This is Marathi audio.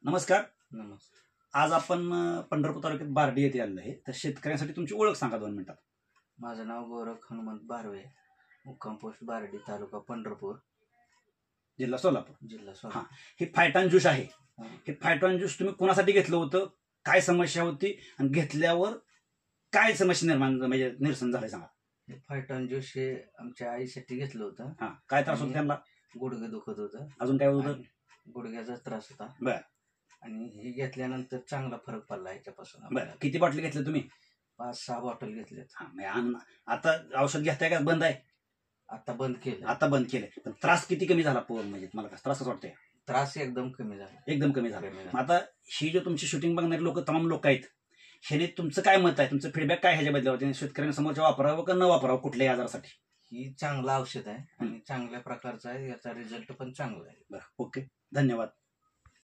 नमस्कार. नमस्कार. आज आपण पंढरपूर तालुक्यात बारडी येथे आलेलो आहे. तर शेतकऱ्यांसाठी तुमची ओळख सांगा 2 मिनिटात. माझं नाव गोरख हनुमंत बारवे, मुक्काम पोस्ट बारडी, तालुका पंढरपूर, जिल्हा सोलापूर. जिल्हा हा, सोलापूर. हे फायटॉन ज्यूस आहे. हा. हे फायटॉन ज्यूस तुम्ही कोणासाठी घेतलं होतं, काय समस्या होती आणि घेतल्यावर काय समस्या निर्माण म्हणजे निरसन झालं सांगा. हे फायटॉन ज्यूस हे आमच्या आईसाठी घेतलं होतं. हा, काय त्रास होता त्यांना, गुडघे दुखत होतं, अजून काय होतं? आणि गुडघ्याचा त्रास होता. बर. आणि हे घेतल्यानंतर चांगला फरक पडला ह्याच्यापासून. बर, किती बाटली घेतल्या तुम्ही? 5-6 बॉटल घेतल्यात. हा, आता औषध घेताय का बंद आहे? आता बंद केलं. आता बंद केलंय. पण त्रास किती कमी झाला म्हणजे मला काय त्रासच वाटतंय? त्रास एकदम कमी झाला. एकदम कमी झाला. आता ही जो तुमची शूटिंग बघणारे लोक, तमाम लोक आहेत, ह्याने तुमचं काय मत आहे, तुमचं फीडबॅक काय ह्याच्या बदल्यावर? शेतकऱ्यांसमोरच्या वापरावं का न वापरावं कुठल्याही आजारासाठी? ही चांगलं औषध आहे आणि चांगल्या प्रकारचं आहे, याचा रिझल्ट पण चांगला आहे. बरं, ओके, धन्यवाद.